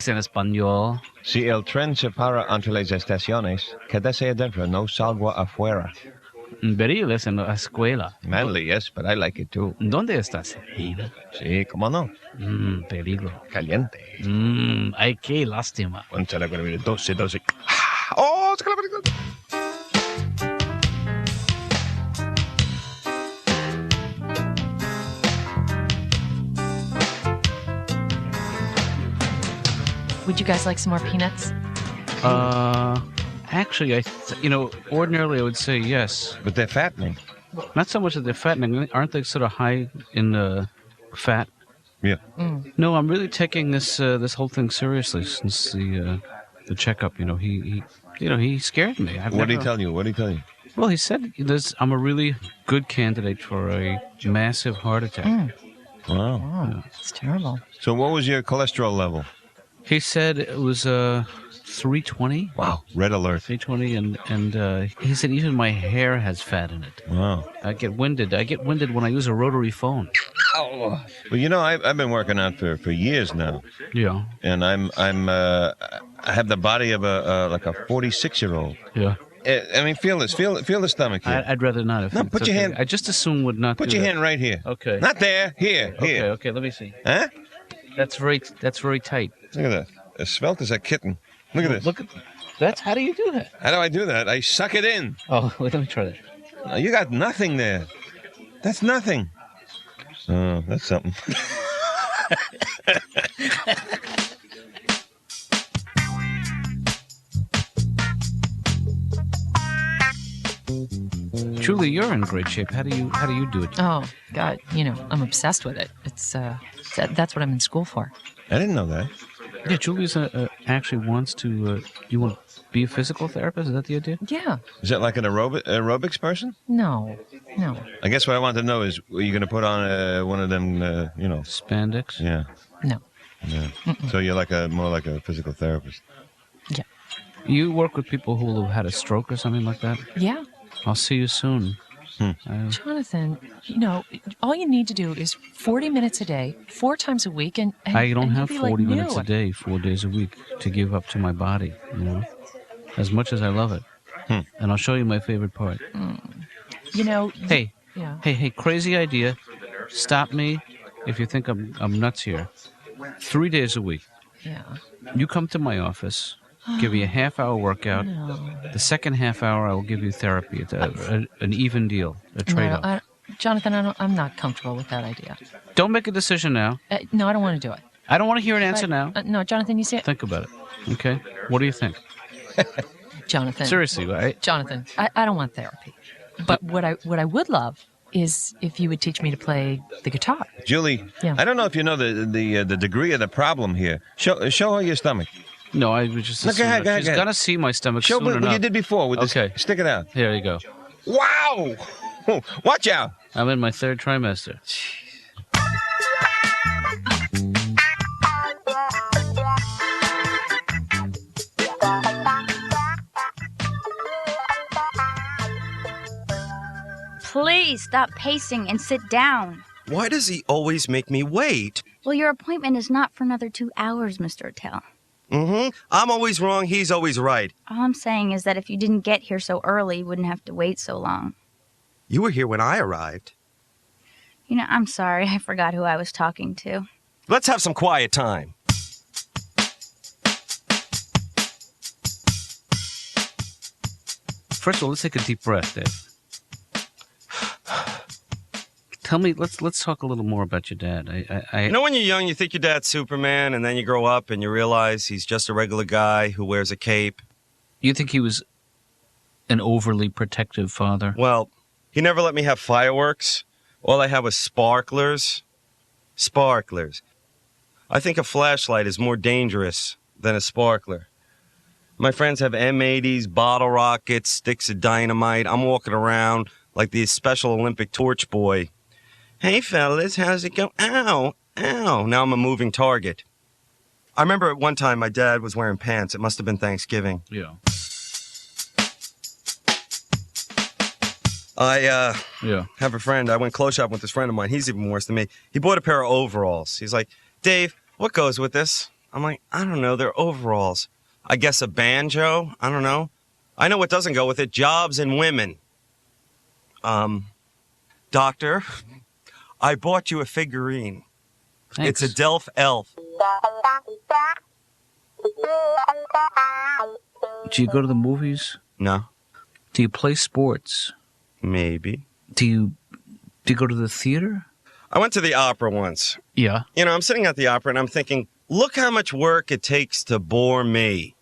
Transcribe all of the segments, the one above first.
KATZ en español. Si el tren se para entre las estaciones, quédese adentro, no salga afuera. Beriles en la escuela. Manly, yes, but I like it too. ¿Dónde estás, Reina? Sí, cómo no. Peligro. Caliente. Ay, qué lástima. 12. ¡Oh! ¡Se acaba la película! Would you guys like some more peanuts? Actually, ordinarily I would say yes. But they're fattening. Not so much that they're fattening. Aren't they sort of high in fat? Yeah. No, I'm really taking this whole thing seriously since the checkup. He scared me. What did he tell you? Well, he said I'm a really good candidate for a massive heart attack. Wow. Oh, it's terrible. So what was your cholesterol level? He said it was 320. Wow. Red alert. 320, and he said even my hair has fat in it. Wow. I get winded when I use a rotary phone. Oh. Well, I've been working out for years now. Yeah. And I have the body of a 46-year-old. Yeah. I mean, feel this. Feel the stomach here. I'd rather not. No, put your hand. I just assume would not. Put your hand right here. Okay. Not there. Here. Okay. Let me see. Huh? That's very tight. Look at that. As svelte as a kitten. Look at this. Look at that's. How do you do that? How do I do that? I suck it in. Oh, wait, let me try that. No, you got nothing there. That's nothing. Oh, that's something. Julie, you're in great shape. How do you do it? Oh, God, I'm obsessed with it. It's that's what I'm in school for. I didn't know that. Yeah, Julie's actually wants to. You want to be a physical therapist? Is that the idea? Yeah. Is that like an aerobics person? No. I guess what I want to know is, are you going to put on one of them, Spandex? No. Yeah. So you're more like a physical therapist. Yeah. You work with people who have had a stroke or something like that? Yeah. I'll see you soon. Jonathan, all you need to do is 40 minutes a day, 4 times a week, and I don't have you'll be 40 like minutes new. a day, 4 days a week to give up to my body, as much as I love it. And I'll show you my favorite part. Hey, Yeah. hey, crazy idea. Stop me if you think I'm nuts here. 3 days a week. Yeah. You come to my office, give me a half-hour workout. No. The second half hour, I will give you therapy. It's an even deal, a trade-off. No, Jonathan, I'm not comfortable with that idea. Don't make a decision now. No, I don't want to do it. I don't want to hear an answer now. No, Jonathan, you see it? Think about it, okay? What do you think? Jonathan. Seriously, right? Jonathan, I don't want therapy. But what I would love is if you would teach me to play the guitar. Julie, Yeah. I don't know if you know the degree of the problem here. Show her your stomach. No, I was just No, go ahead, She's gonna see my stomach Show soon what enough. you did before with this. Okay. Stick it out. There you go. Wow! Watch out! I'm in my 3rd trimester. Please stop pacing and sit down. Why does he always make me wait? Well, your appointment is not for another 2 hours, Mr. Attell. I'm always wrong, he's always right. All I'm saying is that if you didn't get here so early, you wouldn't have to wait so long. You were here when I arrived. I'm sorry. I forgot who I was talking to. Let's have some quiet time. First of all, let's take a deep breath, Dave. Tell me, let's talk a little more about your dad. You know when you're young, you think your dad's Superman, and then you grow up and you realize he's just a regular guy who wears a cape. You think he was an overly protective father? Well, he never let me have fireworks. All I had was sparklers. Sparklers. I think a flashlight is more dangerous than a sparkler. My friends have M80s, bottle rockets, sticks of dynamite. I'm walking around like the Special Olympic torch boy. Hey, fellas, how's it go? Ow, ow. Now I'm a moving target. I remember at one time my dad was wearing pants. It must have been Thanksgiving. Yeah. I Yeah. have a friend. I went clothes shopping with this friend of mine. He's even worse than me. He bought a pair of overalls. He's like, Dave, what goes with this? I'm like, I don't know. They're overalls. I guess a banjo. I don't know. I know what doesn't go with it. Jobs and women. Doctor, I bought you a figurine. Thanks. It's a Delph elf. Do you go to the movies? No, Do you play sports? maybe. Do you go to the theater? I went to the opera once. Yeah. You know, I'm sitting at the opera and I'm thinking, look how much work it takes to bore me.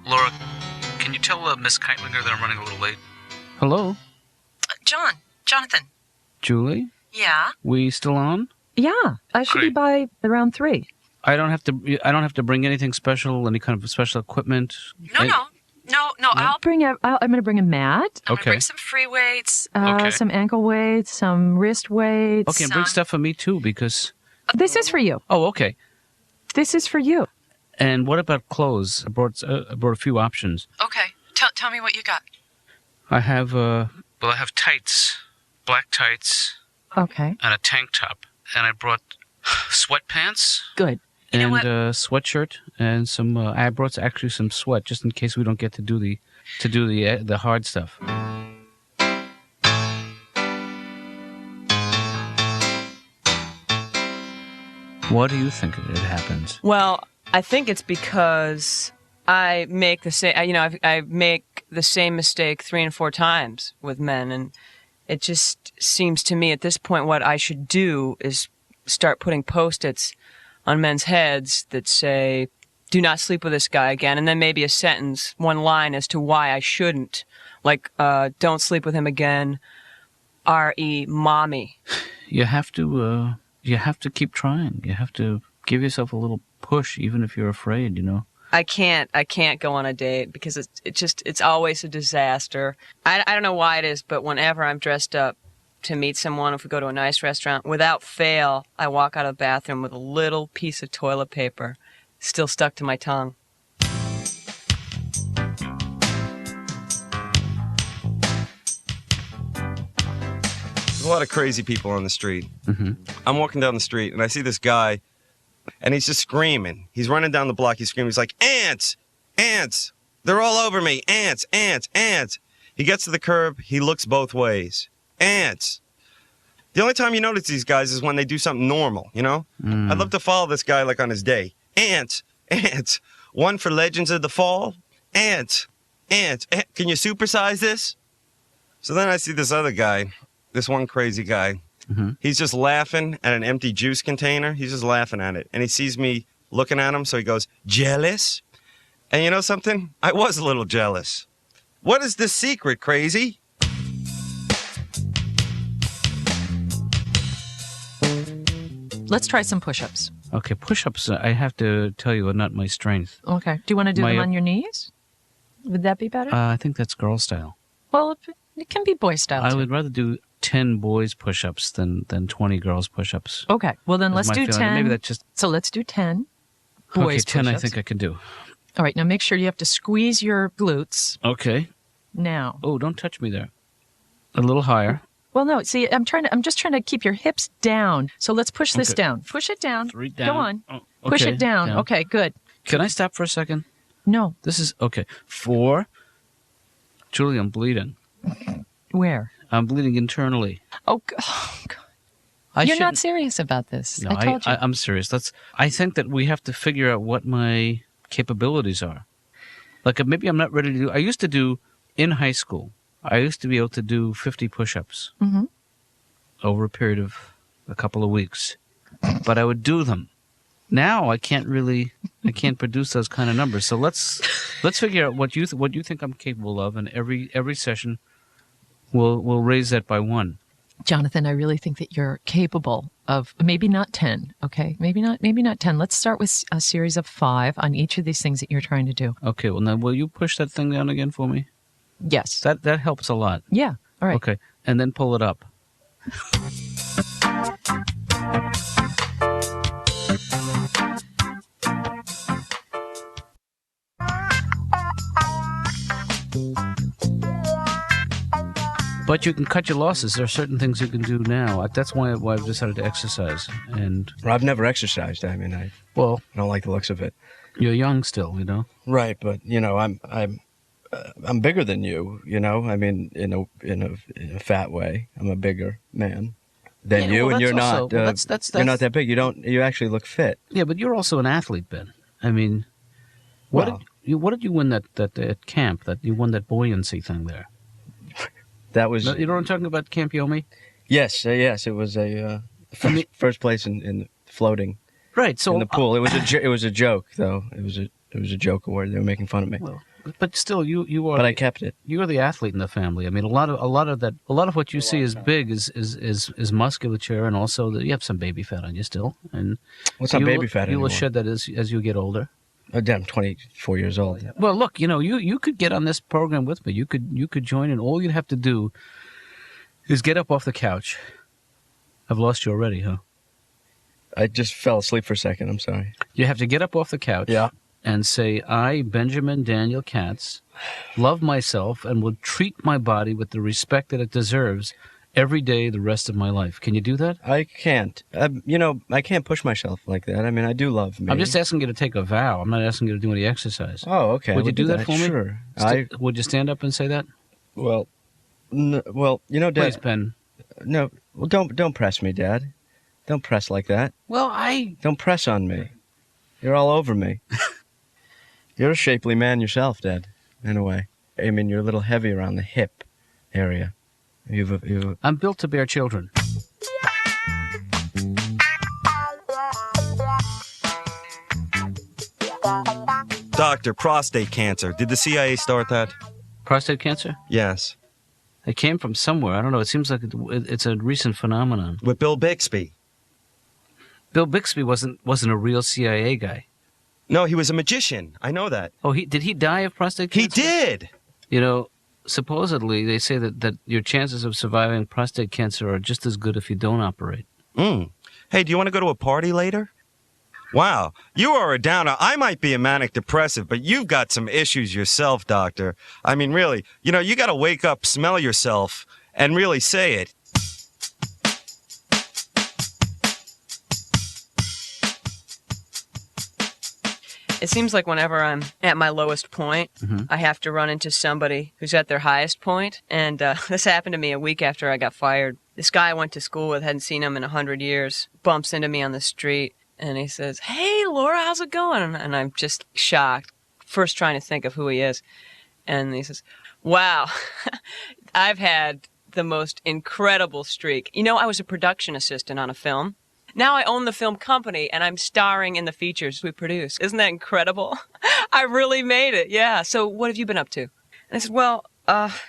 Laura, can you tell Miss Keitlinger that I'm running a little late? Hello? Jonathan. Julie? Yeah? We still on? Yeah, I should be by around 3. I don't have to bring anything special, any kind of special equipment. No, I'm going to bring a mat. I'm going Okay. to bring some free weights, Okay. some ankle weights, some wrist weights. Okay, and bring stuff for me too, because... This is for you. Oh, okay. This is for you. And what about clothes? I brought a few options. Okay, tell me what you got. I have I have tights, black tights, Okay, and a tank top, and I brought sweatpants good. You know and what? a sweatshirt and some. I brought actually some sweat just in case we don't get to do the hard stuff. What do you think it happens? Well, I think it's because I make the same. I make the same mistake 3 and 4 times with men, and it just seems to me at this point what I should do is start putting Post-its on men's heads that say, "Do not sleep with this guy again," and then maybe a sentence, one line as to why I shouldn't, like, "Don't sleep with him again." R.E. Mommy. You have to keep trying. You have to give yourself a little push, even if you're afraid. You know. I can't go on a date because it's always a disaster. I don't know why it is, but whenever I'm dressed up to meet someone, if we go to a nice restaurant, without fail, I walk out of the bathroom with a little piece of toilet paper still stuck to my tongue. There's a lot of crazy people on the street. Mm-hmm. I'm walking down the street and I see this guy and he's just screaming. He's running down the block. He's screaming. He's like, "Ants! Ants! They're all over me. Ants! Ants! Ants!" He gets to the curb. He looks both ways. Ants! The only time you notice these guys is when they do something normal, you know? I'd love to follow this guy like on his day. Ants! Ants! One for Legends of the Fall. Ants! Ants! Can you supersize this? So then I see this other guy, this one crazy guy. Mm-hmm. He's just laughing at an empty juice container. He's just laughing at it. And he sees me looking at him, so he goes, "Jealous?" And you know something? I was a little jealous. What is the secret, crazy? Let's try some push-ups. Okay, push-ups. I have to tell you, are not my strength. Okay. Do you want to do them on your knees? Would that be better? I think that's girl style. Well, it can be boy style I too. would rather do 10 boys push-ups than 20 girls push-ups. Okay. Well, then let's That's my do feeling. 10. Maybe that's just... So let's do 10 Okay, boys 10 I push-ups. think I can do. All right. Now make sure you have to squeeze your glutes. Okay. Now. Oh, don't touch me there. A little higher. Well, no. See, I'm just trying to keep your hips down. So let's push this Okay. down. Push it down. 3 down. Go on. Oh, Push okay, it down. Okay. Good. Can I stop for a second? No. This is... Okay. 4. Julie, I'm bleeding. Where? I'm bleeding internally. Oh, God. You're not shouldn't- serious about this. No, I told you. I'm serious. I think that we have to figure out what my capabilities are. Like, maybe I'm not ready to do... I used to do, in high school, I used to be able to do 50 push-ups Mhm. over a period of a couple of weeks. But I would do them. Now I can't produce those kind of numbers. So let's figure out what you think I'm capable of, and every session we'll raise that by 1. Jonathan, I really think that you're capable of maybe not 10, okay? Maybe not 10. Let's start with a series of 5 on each of these things that you're trying to do. Okay, well now will you push that thing down again for me? Yes. That helps a lot. Yeah. All right. Okay, and then pull it up. But you can cut your losses. There are certain things you can do now. That's why I've decided to exercise. And Well, I've never exercised. I mean, I don't like the looks of it. You're young still, you know. Right, but I'm bigger than you. You know, I mean, in a fat way. I'm a bigger man than Yeah, you, well, and you're that's not. also- well, that's- you're not that big. You actually look fit. Yeah, but you're also an athlete, Ben. I mean, what did you win that at camp? That you won that buoyancy thing there. That was. You know what I'm talking about, Camp Yomi? Yes, yes. It was a first place in floating. Right. So in the pool, it was a joke though. It was a joke award. They were making fun of me. Well, but still, you are. But I kept it. You are the athlete in the family. I mean, a lot of what you see as big is musculature, and also that you have some baby fat on you still. And what's not baby fat You will anymore? shed that as you get older. I'm 24 years old. Well, look, you know, you could get on this program with me. You could join, and all you'd have to do is get up off the couch. I've lost you already, huh? I just fell asleep for a second. I'm sorry. You have to get up off the couch. Yeah. And say, I, Benjamin Daniel KATZ, love myself and will treat my body with the respect that it deserves every day the rest of my life. Can you do that? I can't. I can't push myself like that. I mean, I do love me. I'm just asking you to take a vow. I'm not asking you to do any exercise. Oh, okay. Would I you do that for me? Sure. Would you stand up and say that? Well, Dad. Please, Ben. No, well, don't press me, Dad. Don't press like that. Well, Don't press on me. You're all over me. You're a shapely man yourself, Dad, in a way. I mean, you're a little heavy around the hip area. I'm built to bear children. Doctor, prostate cancer. Did the CIA start that? Prostate cancer? Yes. It came from somewhere. I don't know. It seems like it's a recent phenomenon. With Bill Bixby. Bill Bixby wasn't a real CIA guy. No, he was a magician. I know that. Oh, did he die of prostate cancer? He did. You know, supposedly they say that your chances of surviving prostate cancer are just as good if you don't operate. Hey, do you want to go to a party later? Wow, you are a downer. I might be a manic depressive, but you've got some issues yourself, doctor. I mean, really, you know, you got to wake up, smell yourself, and really say it. It seems like whenever I'm at my lowest point, I have to run into somebody who's at their highest point. And this happened to me a week after I got fired. This guy I went to school with, hadn't seen him in 100 years, bumps into me on the street, and he says, "Hey, Laura, how's it going?" And I'm just shocked, first trying to think of who he is. And he says, "Wow, I've had the most incredible streak. You know, I was a production assistant on a film. Now I own the film company, and I'm starring in the features we produce. Isn't that incredible? I really made it, yeah. So what have you been up to?" And I said, "Well,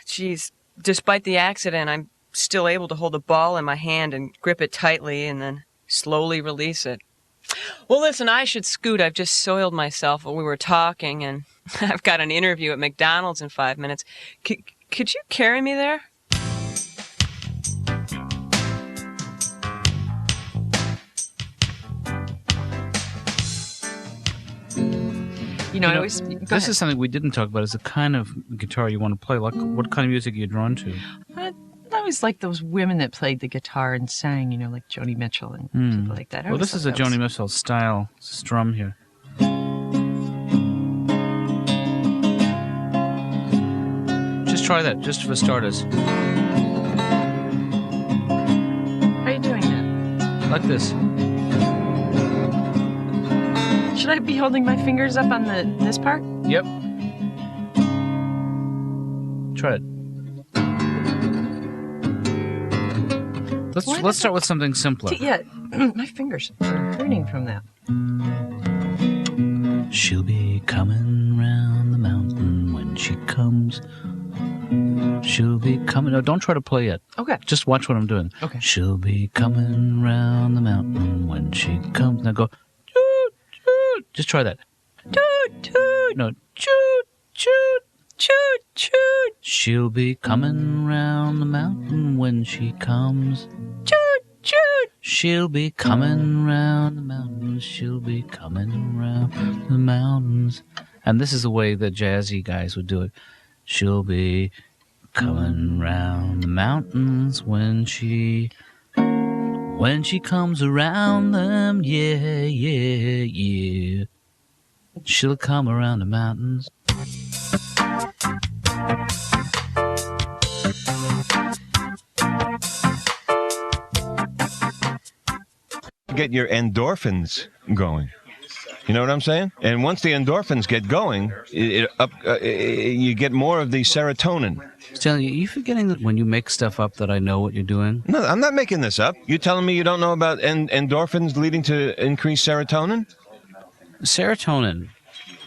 geez, despite the accident, I'm still able to hold a ball in my hand and grip it tightly and then slowly release it." "Well, listen, I should scoot. I've just soiled myself while we were talking, and I've got an interview at McDonald's in 5 minutes. Could you carry me there?" You know, I always. This is something we didn't talk about. Is the kind of guitar you want to play? Like, what kind of music are you drawn to? I always like those women that played the guitar and sang, you know, like Joni Mitchell and people like that. Well, this is a Joni Mitchell style strum here. Just try that, just for starters. How are you doing that? Like this. Should I be holding my fingers up on this part? Yep. Try it. Let's start with something simpler. Yeah, my fingers are hurting from that. She'll be coming round the mountain when she comes. She'll be coming. No, don't try to play it. Okay. Just watch what I'm doing. Okay. She'll be coming round the mountain when she comes. Now go. Toot, toot. Just try that. Toot, toot. No. Toot, toot. Toot, toot. She'll be coming round the mountain when she comes. Toot, toot. She'll be coming round the mountains. She'll be coming round the mountains. And this is the way the jazzy guys would do it. She'll be coming round the mountains when she comes around them. Yeah, yeah, yeah. She'll come around the mountains. Get your endorphins going. You know what I'm saying? And once the endorphins get going, you get more of the serotonin. Stanley, are you forgetting that when you make stuff up that I know what you're doing? No, I'm not making this up. You telling me you don't know about endorphins leading to increased serotonin? Serotonin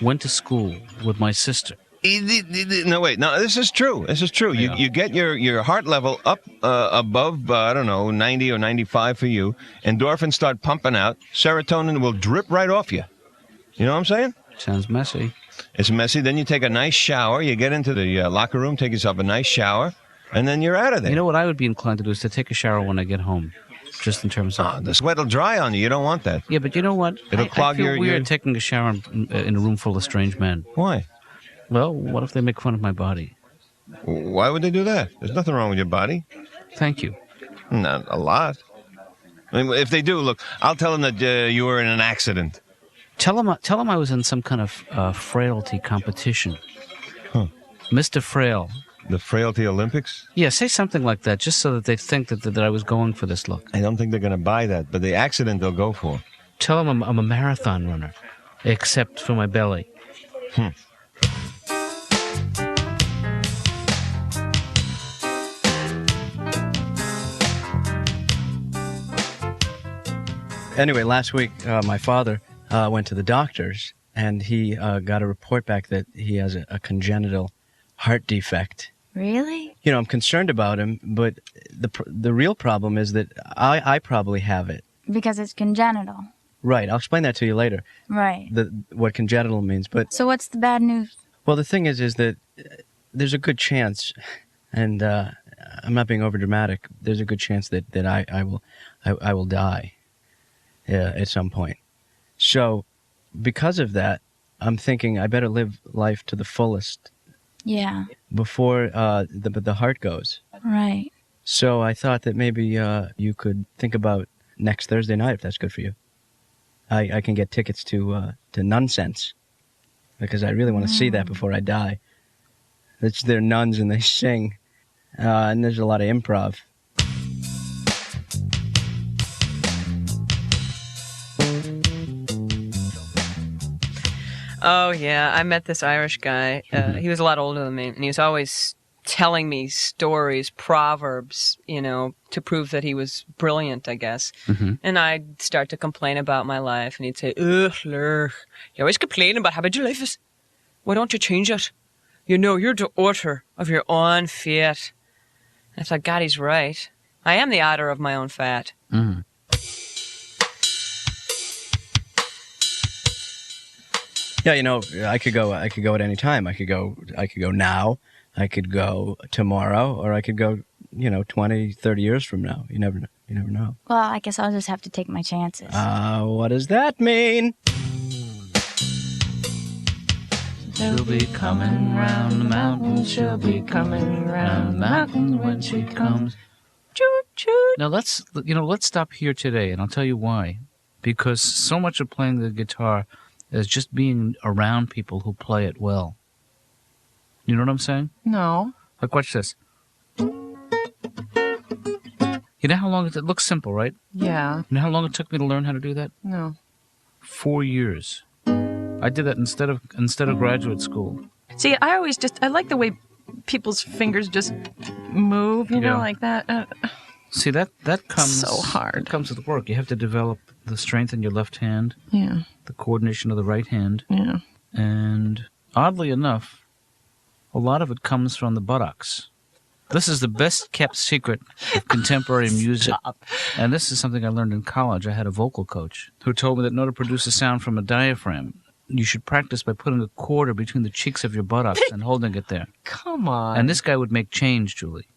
went to school with my sister. No, wait. No, this is true. This is true. Yeah. You get your heart level up above, I don't know, 90 or 95 for you. Endorphins start pumping out. Serotonin will drip right off you. You know what I'm saying? Sounds messy. It's messy. Then you take a nice shower. You get into the locker room, take yourself a nice shower, and then you're out of there. You know what I would be inclined to do is to take a shower when I get home, just in terms of... The sweat will dry on you. You don't want that. Yeah, but you know what? It'll clog I feel your- weird taking a shower in a room full of strange men. Why? Well, what if they make fun of my body? Why would they do that? There's nothing wrong with your body. Thank you. Not a lot. I mean, if they do, look, I'll tell them that you were in an accident. Tell them I was in some kind of frailty competition. Huh. Mr. Frail. The Frailty Olympics? Yeah, say something like that, just so that they think that I was going for this look. I don't think they're going to buy that, but the accident they'll go for. Tell them I'm a marathon runner, except for my belly. Anyway, last week, my father went to the doctors, and he got a report back that he has a congenital heart defect. Really? You know, I'm concerned about him, but the real problem is that I probably have it. Because it's congenital. Right, I'll explain that to you later, Right. what congenital means. But, So what's the bad news? well, the thing is that there's a good chance, and I'm not being overdramatic, there's a good chance that I will die at some point. So, because of that, I'm thinking I better live life to the fullest Yeah. before the heart goes. Right. So I thought that maybe you could think about next Thursday night, if that's good for you. I can get tickets to Nonsense, because I really want to see that before I die. They're nuns and they sing, and there's a lot of improv. Oh, yeah. I met this Irish guy. He was a lot older than me, and he was always telling me stories, proverbs, to prove that he was brilliant, I guess. Mm-hmm. And I'd start to complain about my life, and he'd say, ugh, lurch, you always complain about how bad your life is. Why don't you change it? You're the author of your own fate. And I thought, God, he's right. I am the author of my own fate. Mm. Yeah, I could go at any time. I could go now. I could go tomorrow, or I could go, 20, 30 years from now. You never know. Well, I guess I'll just have to take my chances. What does that mean? She'll be coming round the mountains. She'll be coming round the mountains when she comes. Choo choo. Now let's stop here today, and I'll tell you why. Because so much of playing the guitar is just being around people who play it well. You know what I'm saying? No. Like, watch this. You know how long it looks simple, right? Yeah. You know how long it took me to learn how to do that? No. 4 years. I did that instead of graduate school. See, I like the way people's fingers just move, Yeah. like that. See, that comes So hard. That comes with work. You have to develop the strength in your left hand, Yeah. the coordination of the right hand, Yeah. and oddly enough, a lot of it comes from the buttocks. This is the best kept secret of contemporary music. Stop. And this is something I learned in college. I had a vocal coach who told me that in order to produce a sound from a diaphragm, you should practice by putting a quarter between the cheeks of your buttocks and holding it there. Come on. And this guy would make change, Julie.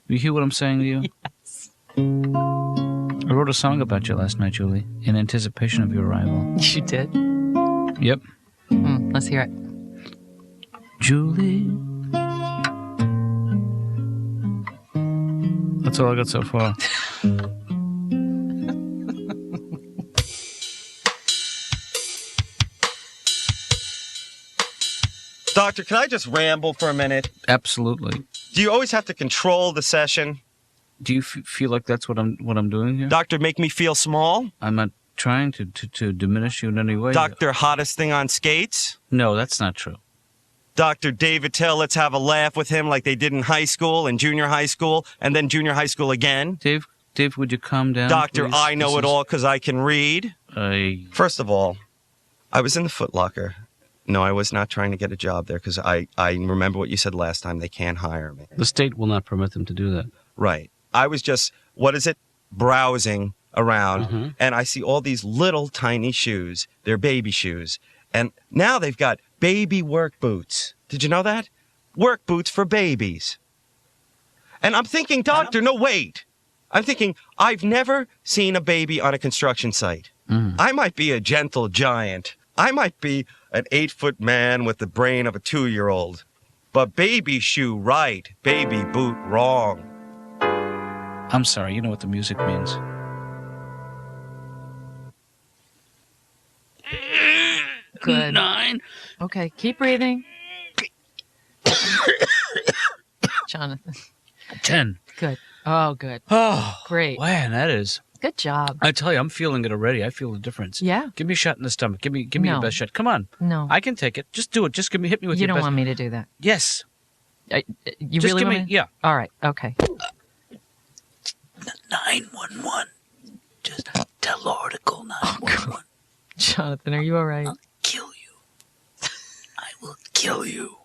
You hear what I'm saying to you? Yes. I wrote a song about you last night, Julie, in anticipation of your arrival. You did? Yep. Let's hear it. Julie. That's all I got so far. Doctor, can I just ramble for a minute? Absolutely. Do you always have to control the session? Do you feel like that's what I'm doing here? Doctor, make me feel small? I'm not trying to diminish you in any way. Doctor, hottest thing on skates? No, that's not true. Dr. David Tell, let's have a laugh with him like they did in high school and junior high school and then junior high school again. Dave, would you calm down? Doctor, please? I know it all because I can read. First of all, I was in the Foot Locker. No, I was not trying to get a job there because I remember what you said last time. They can't hire me. The state will not permit them to do that. Right. I was just, browsing around, and I see all these little tiny shoes. They're baby shoes. And now they've got baby work boots. Did you know that? Work boots for babies. And I'm thinking, doctor, no, wait. I'm thinking, I've never seen a baby on a construction site. I might be a gentle giant. I might be an 8-foot man with the brain of a 2-year-old. But baby shoe right, baby boot wrong. I'm sorry, you know what the music means. Good. 9. Okay, keep breathing. Jonathan. 10. Good. Oh, good. Oh, Great. Man, that is. Good job. I tell you, I'm feeling it already. I feel the difference. Yeah. Give me a shot in the stomach. Give me No. your best shot. Come on. No. I can take it. Just do it. Just hit me with You your don't best. want me to do that. Yes. You Just really give want me. me? Yeah. All right. Okay. 911. Just tell Oracle 911. Jonathan, are you all right? Kill you. I will kill you.